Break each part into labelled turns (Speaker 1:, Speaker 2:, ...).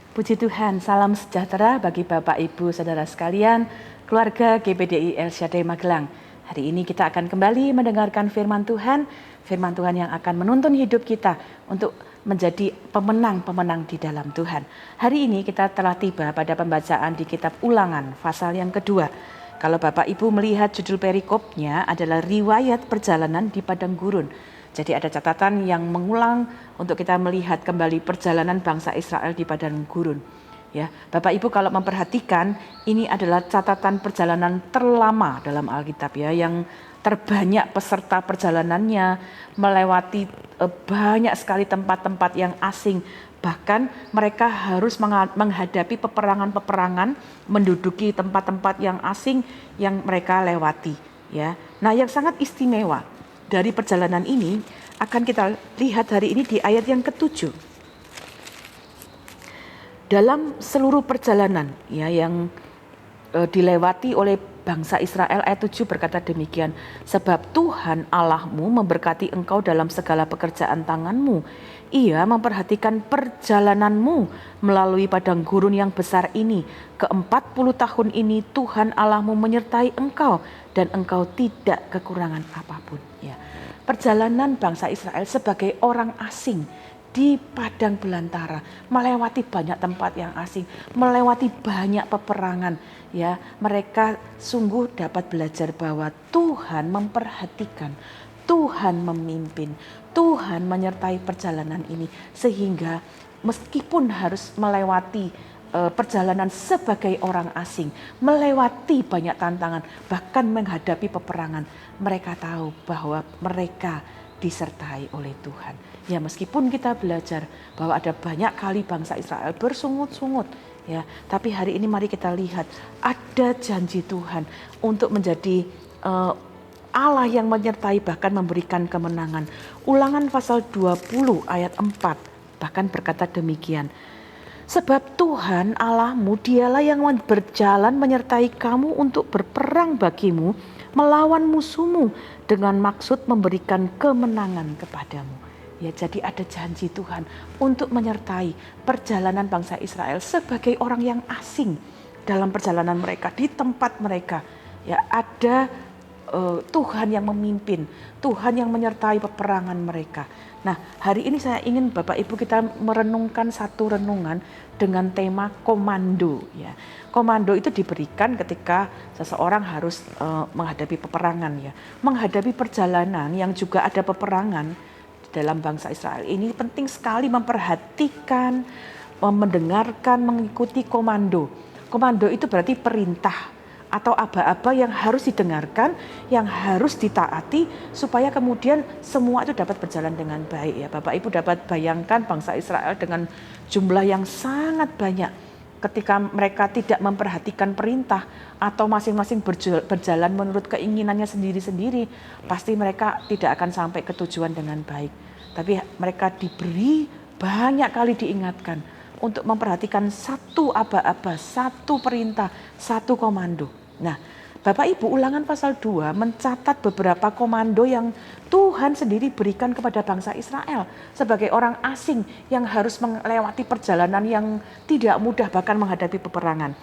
Speaker 1: Puji Tuhan, salam sejahtera bagi Bapak, Ibu, Saudara sekalian, keluarga GPDI El Shaddai Magelang. Hari ini kita akan kembali mendengarkan firman Tuhan yang akan menuntun hidup kita untuk menjadi pemenang-pemenang di dalam Tuhan. Hari ini kita telah tiba pada pembacaan di kitab Ulangan, pasal yang kedua. Kalau Bapak Ibu melihat judul perikopnya adalah riwayat perjalanan di padang gurun. Jadi ada catatan yang mengulang untuk kita melihat kembali perjalanan bangsa Israel di padang gurun. Ya, Bapak Ibu kalau memperhatikan, ini adalah catatan perjalanan terlama dalam Alkitab ya, yang terbanyak peserta perjalanannya, melewati banyak sekali tempat-tempat yang asing. Bahkan mereka harus menghadapi peperangan-peperangan, menduduki tempat-tempat yang asing yang mereka lewati ya. Nah, yang sangat istimewa dari perjalanan ini akan kita lihat hari ini di ayat yang ke-7. Dalam seluruh perjalanan ya yang dilewati oleh bangsa Israel, ayat 7 berkata demikian, sebab Tuhan Allahmu memberkati engkau dalam segala pekerjaan tanganmu. Ia memperhatikan perjalananmu melalui padang gurun yang besar ini. Ke-40 tahun ini Tuhan Allahmu menyertai engkau dan engkau tidak kekurangan apapun. Ya. Perjalanan bangsa Israel sebagai orang asing di padang belantara, melewati banyak tempat yang asing, melewati banyak peperangan, ya, mereka sungguh dapat belajar bahwa Tuhan memperhatikan, Tuhan memimpin, Tuhan menyertai perjalanan ini, sehingga meskipun harus melewati perjalanan sebagai orang asing, melewati banyak tantangan, bahkan menghadapi peperangan, mereka tahu bahwa mereka disertai oleh Tuhan. Ya, meskipun kita belajar bahwa ada banyak kali bangsa Israel bersungut-sungut, ya, tapi hari ini mari kita lihat ada janji Tuhan untuk menjadi Allah yang menyertai bahkan memberikan kemenangan. Ulangan pasal 20 ayat 4 bahkan berkata demikian. Sebab Tuhan Allahmu dialah yang berjalan menyertai kamu untuk berperang bagimu melawan musuhmu dengan maksud memberikan kemenangan kepadamu. Ya, jadi ada janji Tuhan untuk menyertai perjalanan bangsa Israel sebagai orang yang asing dalam perjalanan mereka di tempat mereka. Ya, ada Tuhan yang memimpin, Tuhan yang menyertai peperangan mereka. Nah, hari ini saya ingin Bapak Ibu kita merenungkan satu renungan dengan tema komando ya. Komando itu diberikan ketika seseorang harus menghadapi peperangan ya. Menghadapi perjalanan yang juga ada peperangan dalam bangsa Israel ini penting sekali memperhatikan, mendengarkan, mengikuti komando. Komando itu berarti perintah atau aba-aba yang harus didengarkan, yang harus ditaati supaya kemudian semua itu dapat berjalan dengan baik ya. Bapak Ibu dapat bayangkan bangsa Israel dengan jumlah yang sangat banyak. Ketika mereka tidak memperhatikan perintah atau masing-masing berjalan menurut keinginannya sendiri-sendiri, pasti mereka tidak akan sampai ke tujuan dengan baik. Tapi mereka diberi banyak kali diingatkan untuk memperhatikan satu aba-aba, satu perintah, satu komando. Nah, Bapak Ibu, Ulangan pasal 2 mencatat beberapa komando yang Tuhan sendiri berikan kepada bangsa Israel sebagai orang asing yang harus melewati perjalanan yang tidak mudah bahkan menghadapi peperangan.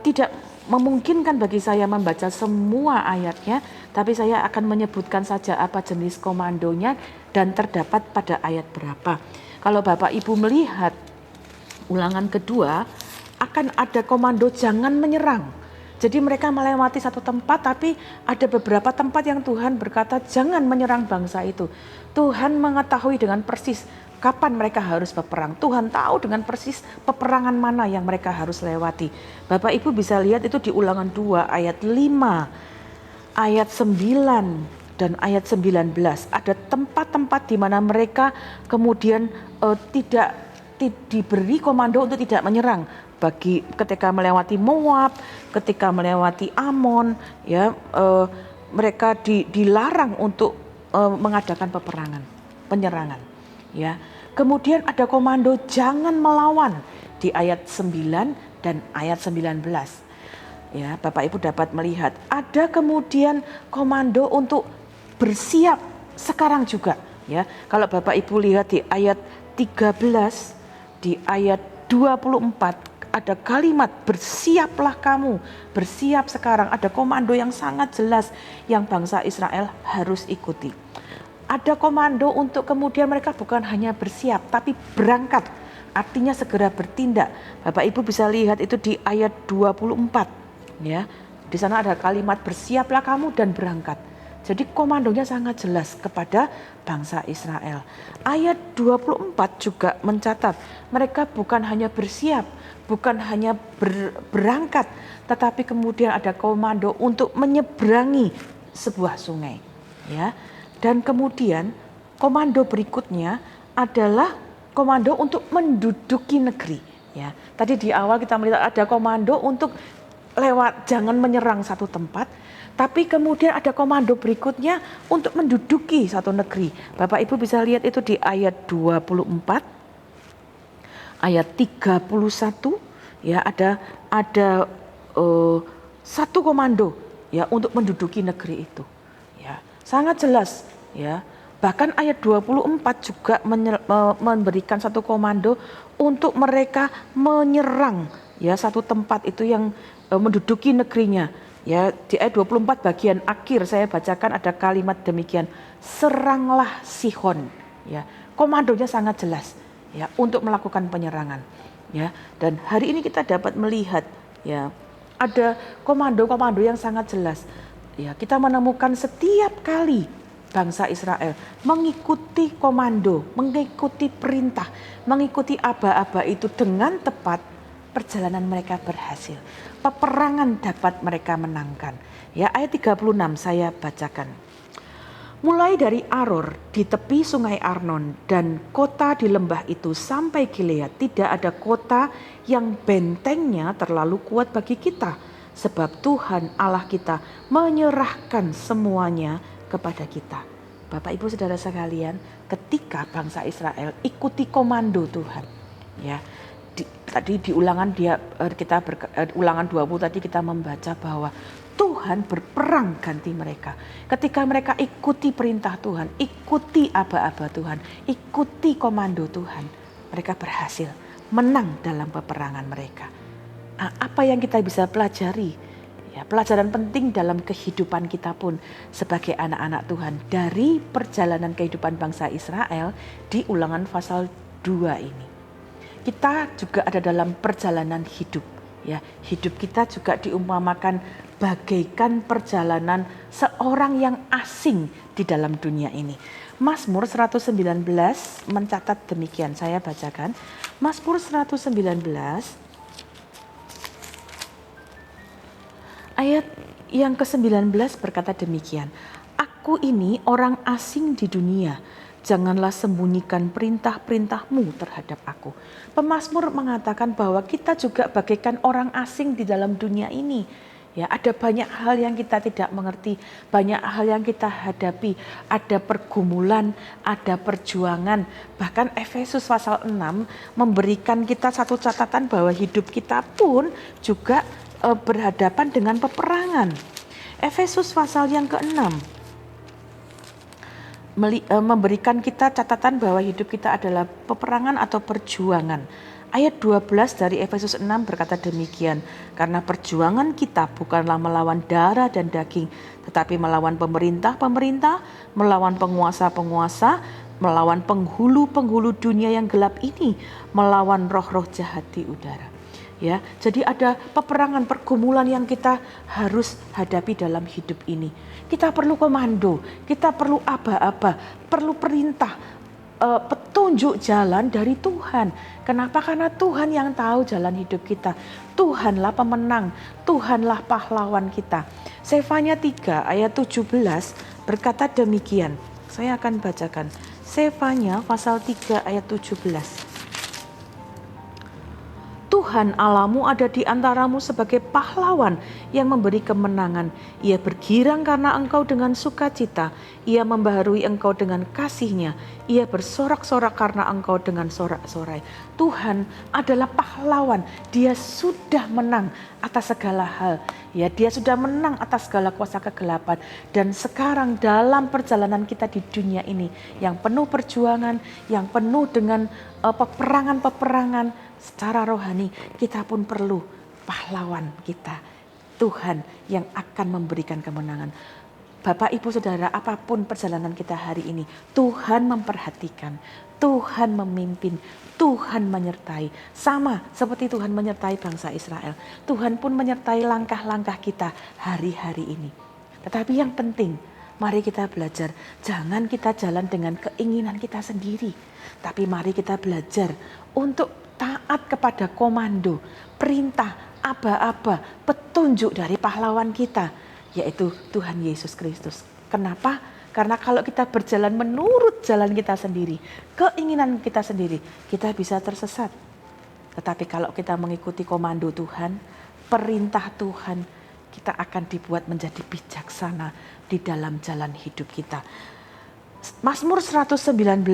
Speaker 1: Tidak memungkinkan bagi saya membaca semua ayatnya, tapi saya akan menyebutkan saja apa jenis komandonya dan terdapat pada ayat berapa. Kalau Bapak Ibu melihat Ulangan kedua, akan ada komando jangan menyerang. Jadi mereka melewati satu tempat, tapi ada beberapa tempat yang Tuhan berkata jangan menyerang bangsa itu. Tuhan mengetahui dengan persis kapan mereka harus berperang. Tuhan tahu dengan persis peperangan mana yang mereka harus lewati. Bapak Ibu bisa lihat itu di Ulangan 2 ayat 5, ayat 9 dan ayat 19. Ada tempat-tempat di mana mereka kemudian tidak diberi komando untuk tidak menyerang. Bagi ketika melewati Moab, ketika melewati Amon, ya mereka dilarang untuk mengadakan penyerangan, ya. Kemudian ada komando jangan melawan di ayat 9 dan ayat 19. Ya, Bapak Ibu dapat melihat ada kemudian komando untuk bersiap sekarang juga, ya. Kalau Bapak Ibu lihat di ayat 13, di ayat 24 ada kalimat bersiaplah kamu, bersiap sekarang. Ada komando yang sangat jelas yang bangsa Israel harus ikuti. Ada komando untuk kemudian mereka bukan hanya bersiap tapi berangkat. Artinya segera bertindak. Bapak Ibu bisa lihat itu di ayat 24 ya. Di sana ada kalimat bersiaplah kamu dan berangkat. Jadi komandonya sangat jelas kepada bangsa Israel. Ayat 24 juga mencatat mereka bukan hanya bersiap, bukan hanya berangkat, tetapi kemudian ada komando untuk menyeberangi sebuah sungai. Ya. Dan kemudian komando berikutnya adalah komando untuk menduduki negeri. Ya. Tadi di awal kita melihat ada komando untuk lewat, jangan menyerang satu tempat. Tapi kemudian ada komando berikutnya untuk menduduki satu negeri. Bapak Ibu bisa lihat itu di ayat 24, ayat 31 ya, ada satu komando ya untuk menduduki negeri itu. Ya, sangat jelas ya. Bahkan ayat 24 juga memberikan satu komando untuk mereka menyerang ya satu tempat itu yang menduduki negerinya. Ya, di ayat 24 bagian akhir saya bacakan ada kalimat demikian, seranglah Sihon. Ya, komandonya sangat jelas ya untuk melakukan penyerangan. Ya, dan hari ini kita dapat melihat ya ada komando-komando yang sangat jelas. Ya, kita menemukan setiap kali bangsa Israel mengikuti komando, mengikuti perintah, mengikuti aba-aba itu dengan tepat, perjalanan mereka berhasil. Peperangan dapat mereka menangkan. Ya, ayat 36 saya bacakan. Mulai dari Aror di tepi sungai Arnon dan kota di lembah itu sampai Gilead, tidak ada kota yang bentengnya terlalu kuat bagi kita, sebab Tuhan Allah kita menyerahkan semuanya kepada kita. Bapak Ibu Saudara sekalian, ketika bangsa Israel ikuti komando Tuhan, ya. Tadi di ulangan ulangan 20 tadi kita membaca bahwa Tuhan berperang ganti mereka. Ketika mereka ikuti perintah Tuhan, ikuti aba-aba Tuhan, ikuti komando Tuhan, mereka berhasil menang dalam peperangan mereka. Nah, apa yang kita bisa pelajari? Ya, pelajaran penting dalam kehidupan kita pun sebagai anak-anak Tuhan dari perjalanan kehidupan bangsa Israel di ulangan pasal 2 ini. Kita juga ada dalam perjalanan hidup. Ya, hidup kita juga diumpamakan bagaikan perjalanan seorang yang asing di dalam dunia ini. Mazmur 119 mencatat demikian, saya bacakan. Mazmur 119 ayat yang ke-19 berkata demikian. Aku ini orang asing di dunia. Janganlah sembunyikan perintah-perintah-Mu terhadap aku. Pemazmur mengatakan bahwa kita juga bagaikan orang asing di dalam dunia ini. Ya, ada banyak hal yang kita tidak mengerti, banyak hal yang kita hadapi, ada pergumulan, ada perjuangan. Bahkan Efesus pasal 6 memberikan kita satu catatan bahwa hidup kita pun juga berhadapan dengan peperangan. Efesus pasal yang ke-6 memberikan kita catatan bahwa hidup kita adalah peperangan atau perjuangan. Ayat 12 dari Efesus 6 berkata demikian, karena perjuangan kita bukanlah melawan darah dan daging, tetapi melawan pemerintah-pemerintah, melawan penguasa-penguasa, melawan penghulu-penghulu dunia yang gelap ini, melawan roh-roh jahat di udara. Ya, jadi ada peperangan, pergumulan yang kita harus hadapi dalam hidup ini. Kita perlu komando, kita perlu aba-aba, perlu perintah, petunjuk jalan dari Tuhan. Kenapa? Karena Tuhan yang tahu jalan hidup kita. Tuhanlah pemenang, Tuhanlah pahlawan kita. Sefanya 3 ayat 17 berkata demikian. Saya akan bacakan. Sefanya pasal 3 ayat 17. Tuhan Allahmu ada di antaramu sebagai pahlawan yang memberi kemenangan. Ia bergirang karena engkau dengan sukacita. Ia membaharui engkau dengan kasih-Nya. Ia bersorak-sorak karena engkau dengan sorak-sorai. Tuhan adalah pahlawan. Dia sudah menang atas segala hal. Ya, dia sudah menang atas segala kuasa kegelapan. Dan sekarang dalam perjalanan kita di dunia ini yang penuh perjuangan, yang penuh dengan peperangan-peperangan secara rohani, kita pun perlu pahlawan kita, Tuhan yang akan memberikan kemenangan. Bapak, Ibu, Saudara, apapun perjalanan kita hari ini, Tuhan memperhatikan, Tuhan memimpin, Tuhan menyertai. Sama seperti Tuhan menyertai bangsa Israel. Tuhan pun menyertai langkah-langkah kita hari-hari ini. Tetapi yang penting, mari kita belajar. Jangan kita jalan dengan keinginan kita sendiri. Tapi mari kita belajar untuk taat kepada komando, perintah, aba-aba, petunjuk dari pahlawan kita, yaitu Tuhan Yesus Kristus. Kenapa? Karena kalau kita berjalan menurut jalan kita sendiri, keinginan kita sendiri, kita bisa tersesat. Tetapi kalau kita mengikuti komando Tuhan, perintah Tuhan, kita akan dibuat menjadi bijaksana di dalam jalan hidup kita. Mazmur 119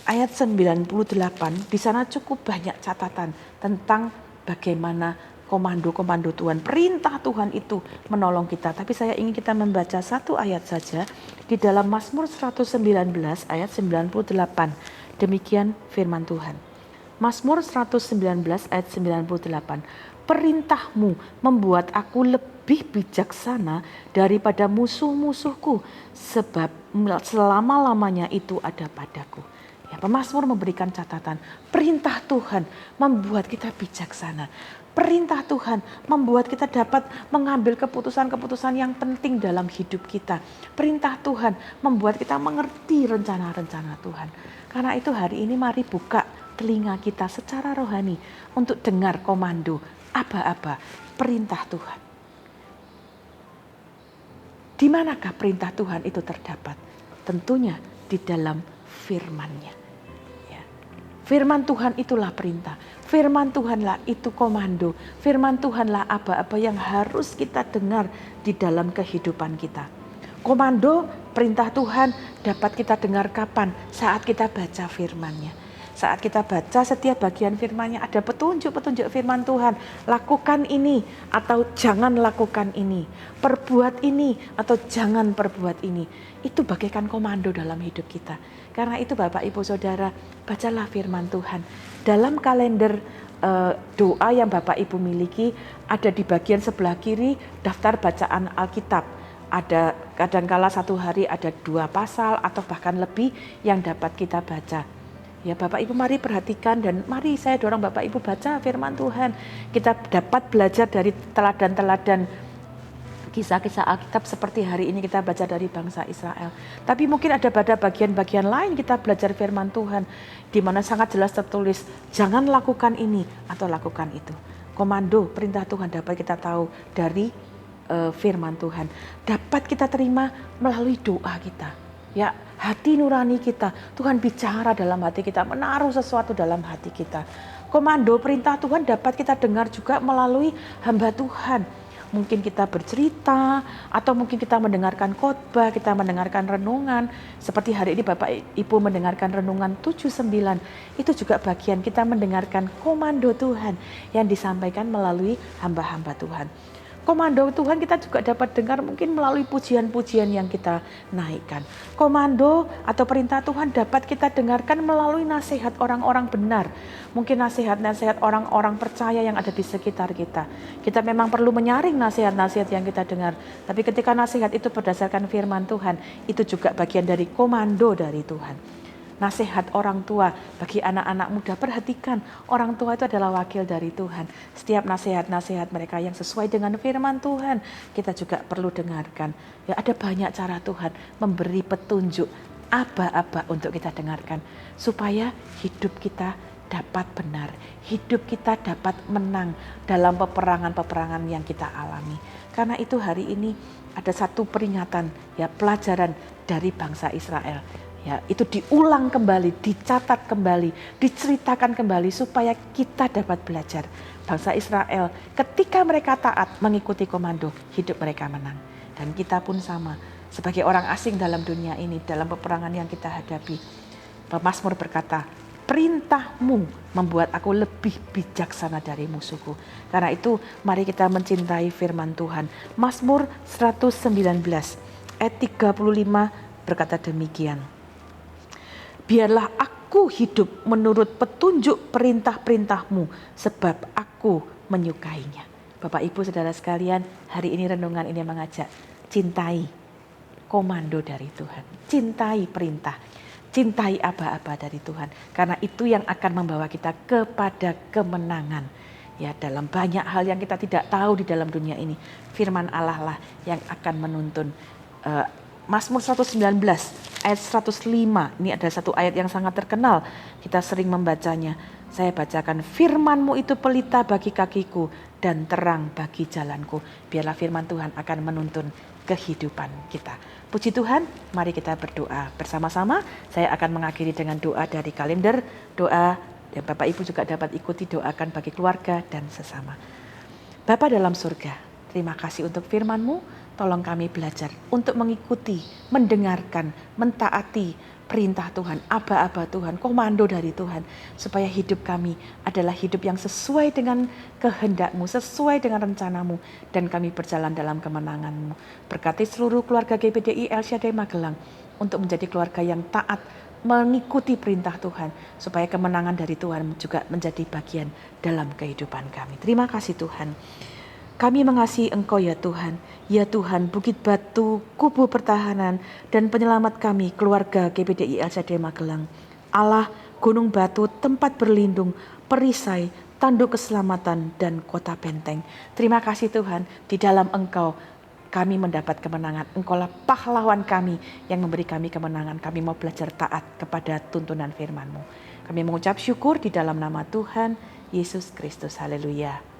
Speaker 1: ayat 98, di sana cukup banyak catatan tentang bagaimana komando-komando Tuhan, perintah Tuhan itu menolong kita. Tapi saya ingin kita membaca satu ayat saja di dalam Mazmur 119 ayat 98. Demikian firman Tuhan. Mazmur 119 ayat 98. Perintahmu membuat aku lebih bijaksana daripada musuh-musuhku, sebab selama-lamanya itu ada padaku. Ya, pemazmur memberikan catatan, perintah Tuhan membuat kita bijaksana. Perintah Tuhan membuat kita dapat mengambil keputusan-keputusan yang penting dalam hidup kita. Perintah Tuhan membuat kita mengerti rencana-rencana Tuhan. Karena itu hari ini mari buka telinga kita secara rohani untuk dengar komando, aba-aba, perintah Tuhan. Di manakah perintah Tuhan itu terdapat? Tentunya di dalam firman-Nya. Ya. Firman Tuhan itulah perintah. Firman Tuhanlah itu komando. Firman Tuhanlah apa-apa yang harus kita dengar di dalam kehidupan kita. Komando, perintah Tuhan dapat kita dengar kapan? Saat kita baca firman-Nya. Saat kita baca setiap bagian firman-Nya ada petunjuk-petunjuk firman Tuhan. Lakukan ini atau jangan lakukan ini. Perbuat ini atau jangan perbuat ini. Itu bagaikan komando dalam hidup kita. Karena itu Bapak, Ibu, Saudara, bacalah firman Tuhan. Dalam kalender doa yang Bapak Ibu miliki, ada di bagian sebelah kiri daftar bacaan Alkitab. Ada kadangkala satu hari ada 2 pasal atau bahkan lebih yang dapat kita baca. Ya Bapak Ibu, mari perhatikan dan mari saya dorong Bapak Ibu baca firman Tuhan. Kita dapat belajar dari teladan-teladan kisah-kisah Alkitab seperti hari ini kita baca dari bangsa Israel. Tapi mungkin ada pada bagian-bagian lain kita belajar firman Tuhan, di mana sangat jelas tertulis, jangan lakukan ini atau lakukan itu. Komando, perintah Tuhan dapat kita tahu dari firman Tuhan. Dapat kita terima melalui doa kita. Ya, hati nurani kita, Tuhan bicara dalam hati kita, menaruh sesuatu dalam hati kita. Komando perintah Tuhan dapat kita dengar juga melalui hamba Tuhan. Mungkin kita bercerita, atau mungkin kita mendengarkan khotbah, kita mendengarkan renungan. Seperti hari ini Bapak Ibu mendengarkan renungan 79. Itu juga bagian kita mendengarkan komando Tuhan yang disampaikan melalui hamba-hamba Tuhan. Komando Tuhan kita juga dapat dengar mungkin melalui pujian-pujian yang kita naikkan. Komando atau perintah Tuhan dapat kita dengarkan melalui nasihat orang-orang benar. Mungkin nasihat-nasihat orang-orang percaya yang ada di sekitar kita. Kita memang perlu menyaring nasihat-nasihat yang kita dengar. Tapi ketika nasihat itu berdasarkan firman Tuhan, itu juga bagian dari komando dari Tuhan. Nasihat orang tua bagi anak-anak muda, perhatikan orang tua itu adalah wakil dari Tuhan. Setiap nasihat-nasihat mereka yang sesuai dengan firman Tuhan, kita juga perlu dengarkan. Ya, ada banyak cara Tuhan memberi petunjuk aba-aba untuk kita dengarkan, supaya hidup kita dapat benar, hidup kita dapat menang dalam peperangan-peperangan yang kita alami. Karena itu hari ini ada satu peringatan, ya, pelajaran dari bangsa Israel. Ya, itu diulang kembali, dicatat kembali, diceritakan kembali supaya kita dapat belajar. Bangsa Israel ketika mereka taat mengikuti komando, hidup mereka menang. Dan kita pun sama, sebagai orang asing dalam dunia ini, dalam peperangan yang kita hadapi. Pemazmur berkata, perintah-Mu membuat aku lebih bijaksana dari musuhku. Karena itu mari kita mencintai firman Tuhan. Mazmur 119 ayat 35 berkata demikian. Biarlah aku hidup menurut petunjuk perintah-perintah-Mu, sebab aku menyukainya. Bapak Ibu Saudara sekalian, hari ini renungan ini mengajak cintai komando dari Tuhan. Cintai perintah, cintai aba-aba dari Tuhan. Karena itu yang akan membawa kita kepada kemenangan. Ya, dalam banyak hal yang kita tidak tahu di dalam dunia ini, firman Allah lah yang akan menuntun. Mazmur 119 ayat 105, ini ada satu ayat yang sangat terkenal, kita sering membacanya. Saya bacakan, firman-Mu itu pelita bagi kakiku dan terang bagi jalanku. Biarlah firman Tuhan akan menuntun kehidupan kita. Puji Tuhan, mari kita berdoa bersama-sama. Saya akan mengakhiri dengan doa dari kalender doa, dan Bapak Ibu juga dapat ikuti, doakan bagi keluarga dan sesama. Bapa dalam surga, terima kasih untuk firman-Mu. Tolong kami belajar untuk mengikuti, mendengarkan, mentaati perintah Tuhan, aba-aba Tuhan, komando dari Tuhan. Supaya hidup kami adalah hidup yang sesuai dengan kehendak-Mu, sesuai dengan rencana-Mu. Dan kami berjalan dalam kemenangan-Mu. Berkati seluruh keluarga GPDI El Shaddai Magelang untuk menjadi keluarga yang taat, mengikuti perintah Tuhan. Supaya kemenangan dari Tuhan juga menjadi bagian dalam kehidupan kami. Terima kasih Tuhan. Kami mengasihi Engkau ya Tuhan. Ya Tuhan, bukit batu, kubu pertahanan, dan penyelamat kami, keluarga GPDI El Shaddai Magelang. Allah, gunung batu, tempat berlindung, perisai, tanduk keselamatan, dan kota benteng. Terima kasih Tuhan, di dalam Engkau kami mendapat kemenangan. Engkaulah pahlawan kami yang memberi kami kemenangan. Kami mau belajar taat kepada tuntunan firman-Mu. Kami mengucap syukur di dalam nama Tuhan Yesus Kristus. Haleluya.